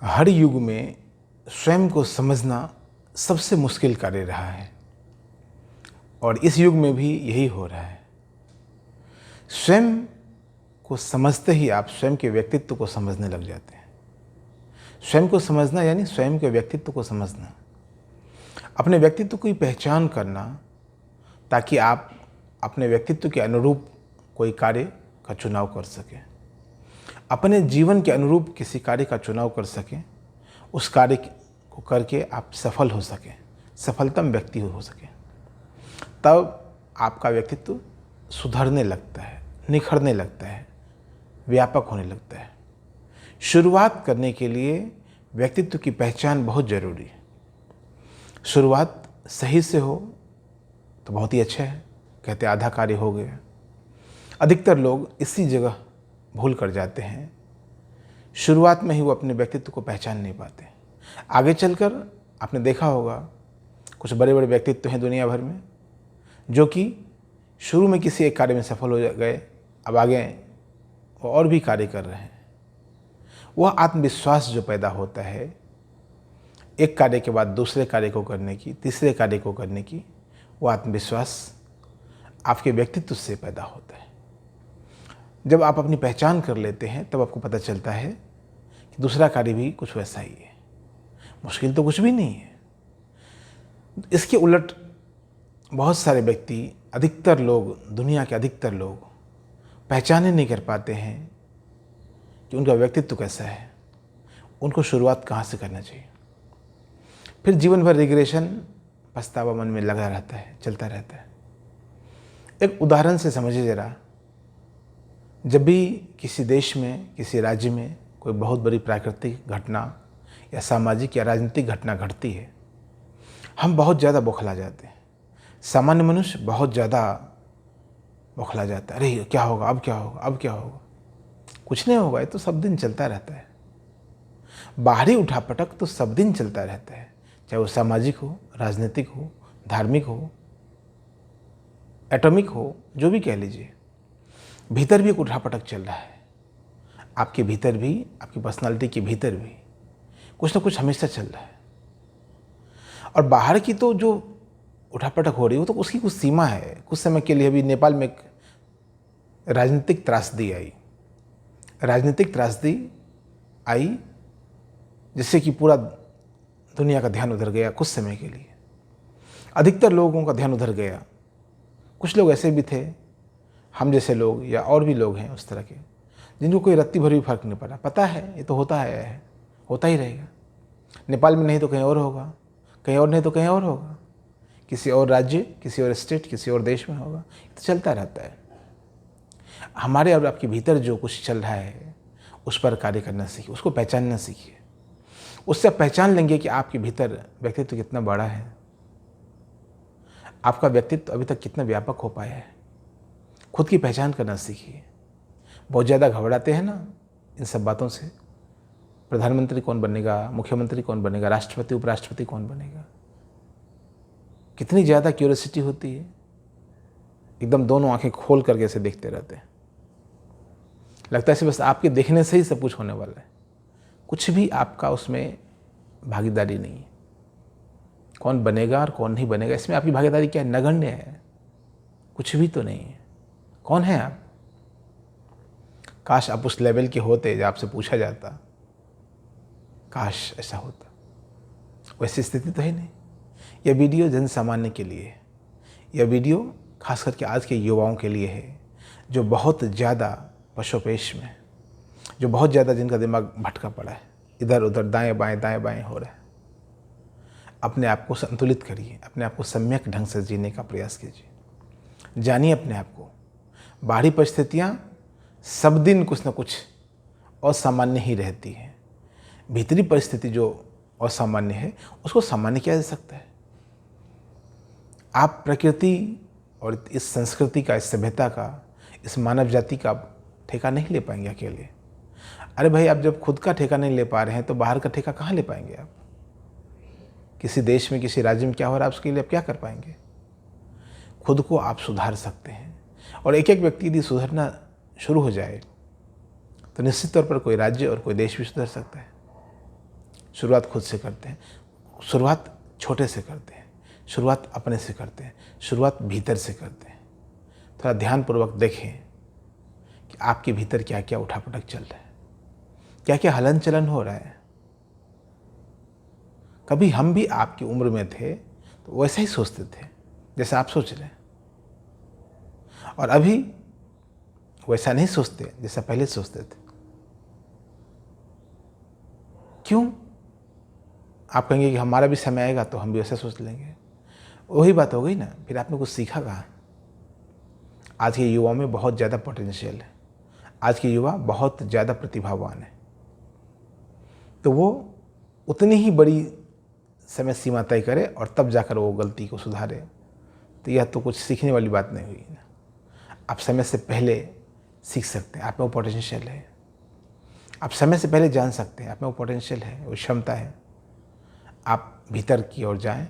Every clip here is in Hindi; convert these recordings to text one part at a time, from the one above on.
हर युग में स्वयं को समझना सबसे मुश्किल कार्य रहा है और इस युग में भी यही हो रहा है। स्वयं को समझते ही आप स्वयं के व्यक्तित्व को समझने लग जाते हैं। स्वयं को समझना यानी स्वयं के व्यक्तित्व को समझना, अपने व्यक्तित्व की पहचान करना, ताकि आप अपने व्यक्तित्व के अनुरूप कोई कार्य का चुनाव कर सकें, अपने जीवन के अनुरूप किसी कार्य का चुनाव कर सकें, उस कार्य को करके आप सफल हो सकें, सफलतम व्यक्ति हो सकें। तब आपका व्यक्तित्व सुधरने लगता है, निखरने लगता है, व्यापक होने लगता है। शुरुआत करने के लिए व्यक्तित्व की पहचान बहुत ज़रूरी है। शुरुआत सही से हो तो बहुत ही अच्छा है, कहते आधा कार्य हो गया। अधिकतर लोग इसी जगह भूल कर जाते हैं, शुरुआत में ही वो अपने व्यक्तित्व को पहचान नहीं पाते। आगे चलकर आपने देखा होगा कुछ बड़े बड़े व्यक्तित्व हैं दुनिया भर में, जो कि शुरू में किसी एक कार्य में सफल हो गए, अब आगे वो और भी कार्य कर रहे हैं। वह आत्मविश्वास जो पैदा होता है एक कार्य के बाद दूसरे कार्य को करने की, तीसरे कार्य को करने की, वो आत्मविश्वास आपके व्यक्तित्व से पैदा होता है। जब आप अपनी पहचान कर लेते हैं तब आपको पता चलता है कि दूसरा कार्य भी कुछ वैसा ही है, मुश्किल तो कुछ भी नहीं है। इसके उलट बहुत सारे व्यक्ति, अधिकतर लोग, दुनिया के अधिकतर लोग पहचान ही नहीं कर पाते हैं कि उनका व्यक्तित्व कैसा है, उनको शुरुआत कहाँ से करना चाहिए। फिर जीवन भर रिग्रेशन, पछतावा मन में लगा रहता है, चलता रहता है। एक उदाहरण से समझिए ज़रा, जब भी किसी देश में, किसी राज्य में कोई बहुत बड़ी प्राकृतिक घटना या सामाजिक या राजनीतिक घटना घटती है, हम बहुत ज़्यादा बौखला जाते हैं। सामान्य मनुष्य बहुत ज़्यादा बौखला जाता है, अरे क्या होगा, अब क्या होगा, अब क्या होगा। कुछ नहीं होगा, ये तो सब दिन चलता रहता है। बाहरी उठापटक तो सब दिन चलता रहता है, चाहे वो सामाजिक हो, राजनीतिक हो, धार्मिक हो, एटॉमिक हो, जो भी कह लीजिए। भीतर भी एक उठापटक चल रहा है। आपके भीतर भी, आपकी पर्सनालिटी के भीतर भी कुछ ना कुछ हमेशा चल रहा है। और बाहर की तो जो उठापटक हो रही हो तो उसकी कुछ सीमा है। कुछ समय के लिए अभी नेपाल में एक राजनीतिक त्रासदी आई। राजनीतिक त्रासदी आई जिससे कि पूरा दुनिया का ध्यान उधर गया कुछ समय के लिए। अधिकतर लोगों का ध्यान उधर गया। कुछ लोग ऐसे भी थे, हम जैसे लोग या और भी लोग हैं उस तरह के, जिनको कोई रत्ती भर भी फर्क नहीं पड़ा। पता है ये तो होता है, होता ही रहेगा। नेपाल में नहीं तो कहीं और होगा, कहीं और नहीं तो कहीं और होगा, किसी और राज्य, किसी और स्टेट, किसी और देश में होगा। तो चलता रहता है। हमारे और आपके भीतर जो कुछ चल रहा है उस पर कार्य करना सीखिए, उसको पहचानना सीखिए। उससे आप पहचान लेंगे कि आपके भीतर व्यक्तित्व कितना बड़ा है, आपका व्यक्तित्व अभी तक कितना व्यापक हो पाया है। खुद की पहचान करना सीखिए। बहुत ज़्यादा घबराते हैं ना इन सब बातों से। प्रधानमंत्री कौन बनेगा, मुख्यमंत्री कौन बनेगा, राष्ट्रपति उपराष्ट्रपति कौन बनेगा, कितनी ज़्यादा क्यूरियोसिटी होती है। एकदम दोनों आंखें खोल करके ऐसे देखते रहते हैं। लगता है सिर्फ बस आपके देखने से ही सब कुछ होने वाला है। कुछ भी आपका उसमें भागीदारी नहीं है। कौन बनेगा और कौन नहीं बनेगा, इसमें आपकी भागीदारी क्या है? नगण्य है, कुछ भी तो नहीं है। कौन है आप? काश आप उस लेवल के होते जब आपसे पूछा जाता, काश ऐसा होता। वैसी स्थिति तो है नहीं। यह वीडियो जन सामान्य के लिए है। यह वीडियो खास करके आज के युवाओं के लिए है, जो बहुत ज़्यादा पशोपेश में, जो बहुत ज़्यादा जिनका दिमाग भटका पड़ा है, इधर उधर दाएं बाएं हो रहा है। अपने आप को संतुलित करिए, अपने आप को सम्यक ढंग से जीने का प्रयास कीजिए। जानिए अपने आप को। बाहरी परिस्थितियाँ सब दिन कुछ न कुछ असामान्य ही रहती है। भीतरी परिस्थिति जो असामान्य है उसको सामान्य किया जा सकता है। आप प्रकृति और इस संस्कृति का, इस सभ्यता का, इस मानव जाति का ठेका नहीं ले पाएंगे अकेले। अरे भाई, आप जब खुद का ठेका नहीं ले पा रहे हैं तो बाहर का ठेका कहाँ ले पाएंगे आप? किसी देश में, किसी राज्य में क्या हो रहा है उसके लिए आप क्या कर पाएंगे? खुद को आप सुधार सकते हैं। और एक एक व्यक्ति यदि सुधरना शुरू हो जाए तो निश्चित तौर पर कोई राज्य और कोई देश भी सुधर सकता है। शुरुआत खुद से करते हैं, शुरुआत छोटे से करते हैं, शुरुआत अपने से करते हैं, शुरुआत भीतर से करते हैं। थोड़ा ध्यानपूर्वक देखें कि आपके भीतर क्या क्या उठापटक चल रहा है, क्या क्या हलन चलन हो रहा है। कभी हम भी आपकी उम्र में थे तो वैसा ही सोचते थे जैसा आप सोच रहे हैं, और अभी वैसा नहीं सोचते जैसा पहले सोचते थे। क्यों? आप कहेंगे कि हमारा भी समय आएगा तो हम भी वैसा सोच लेंगे। वही बात हो गई ना, फिर आपने कुछ सीखा कहाँ? आज के युवाओं में बहुत ज़्यादा पोटेंशियल है, आज के युवा बहुत ज़्यादा प्रतिभावान है, तो वो उतनी ही बड़ी समय सीमा तय करे और तब जाकर वो गलती को सुधारे, तो यह तो कुछ सीखने वाली बात नहीं हुई ना। आप समय से पहले सीख सकते हैं, आप में वो पोटेंशियल है। आप समय से पहले जान सकते हैं, आप में वो पोटेंशियल है, वो क्षमता है। आप भीतर की ओर जाएं,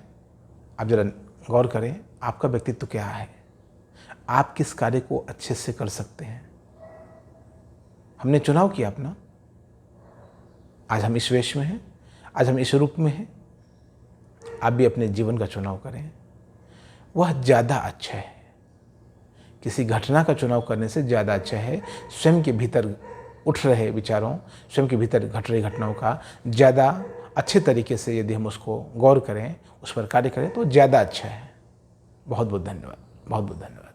आप जरा गौर करें आपका व्यक्तित्व क्या है, आप किस कार्य को अच्छे से कर सकते हैं। हमने चुनाव किया अपना, आज हम इस वेश में हैं, आज हम इस रूप में हैं। आप भी अपने जीवन का चुनाव करें, वह ज़्यादा अच्छा है। किसी घटना का चुनाव करने से ज़्यादा अच्छा है स्वयं के भीतर उठ रहे विचारों, स्वयं के भीतर घट रही घटनाओं का ज़्यादा अच्छे तरीके से यदि हम उसको गौर करें, उस पर कार्य करें तो ज़्यादा अच्छा है। बहुत बहुत धन्यवाद, बहुत बहुत धन्यवाद।